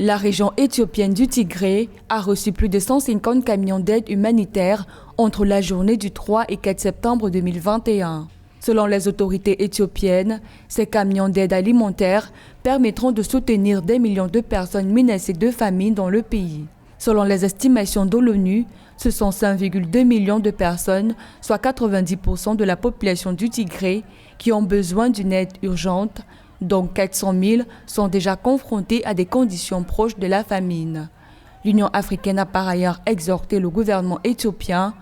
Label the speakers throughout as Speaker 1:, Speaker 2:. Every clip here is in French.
Speaker 1: La région éthiopienne du Tigré a reçu plus de 150 camions d'aide humanitaire entre la journée du 3 et 4 septembre 2021. Selon les autorités éthiopiennes, ces camions d'aide alimentaire permettront de soutenir des millions de personnes menacées de famine dans le pays. Selon les estimations de l'ONU, ce sont 5,2 millions de personnes, soit 90% de la population du Tigré, qui ont besoin d'une aide urgente, dont 400 000 sont déjà confrontés à des conditions proches de la famine. L'Union africaine a par ailleurs exhorté le gouvernement éthiopien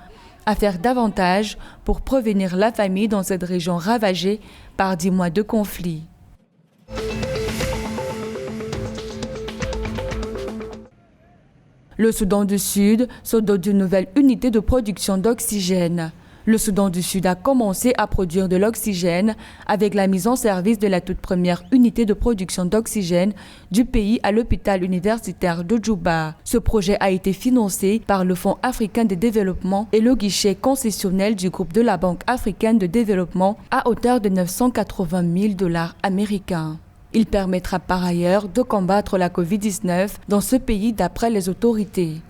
Speaker 1: à faire davantage pour prévenir la famine dans cette région ravagée par 10 mois de conflit. Le Soudan du Sud se dote d'une nouvelle unité de production d'oxygène. Le Soudan du Sud a commencé à produire de l'oxygène avec la mise en service de la toute première unité de production d'oxygène du pays à l'hôpital universitaire de Djouba. Ce projet a été financé par le Fonds africain de développement et le guichet concessionnel du groupe de la Banque africaine de développement à hauteur de 980 000 $ américains. Il permettra par ailleurs de combattre la Covid-19 dans ce pays d'après les autorités.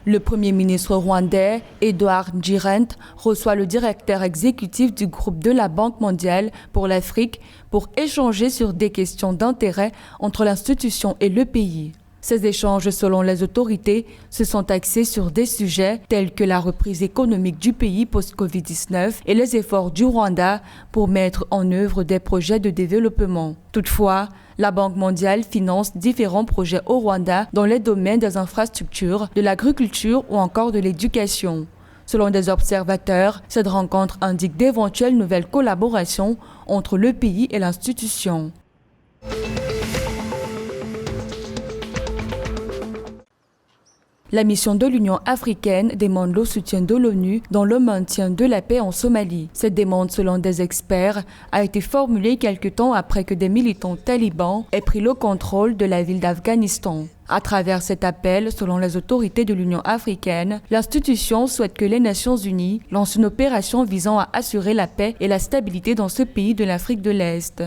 Speaker 1: Le Premier ministre rwandais, Edouard Ngirente, reçoit le directeur exécutif du groupe de la Banque mondiale pour l'Afrique pour échanger sur des questions d'intérêt entre l'institution et le pays. Ces échanges, selon les autorités, se sont axés sur des sujets tels que la reprise économique du pays post-Covid-19 et les efforts du Rwanda pour mettre en œuvre des projets de développement. Toutefois, la Banque mondiale finance différents projets au Rwanda dans les domaines des infrastructures, de l'agriculture ou encore de l'éducation. Selon des observateurs, cette rencontre indique d'éventuelles nouvelles collaborations entre le pays et l'institution. La mission de l'Union africaine demande le soutien de l'ONU dans le maintien de la paix en Somalie. Cette demande, selon des experts, a été formulée quelque temps après que des militants talibans aient pris le contrôle de la ville d'Afghanistan. À travers cet appel, selon les autorités de l'Union africaine, l'institution souhaite que les Nations unies lancent une opération visant à assurer la paix et la stabilité dans ce pays de l'Afrique de l'Est.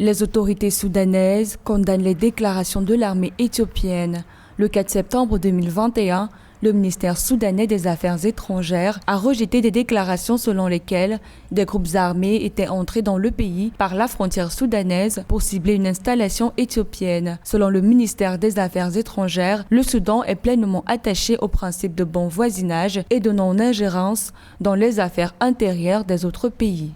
Speaker 1: Les autorités soudanaises condamnent les déclarations de l'armée éthiopienne. Le 4 septembre 2021, le ministère soudanais des Affaires étrangères a rejeté des déclarations selon lesquelles des groupes armés étaient entrés dans le pays par la frontière soudanaise pour cibler une installation éthiopienne. Selon le ministère des Affaires étrangères, le Soudan est pleinement attaché au principe de bon voisinage et de non-ingérence dans les affaires intérieures des autres pays.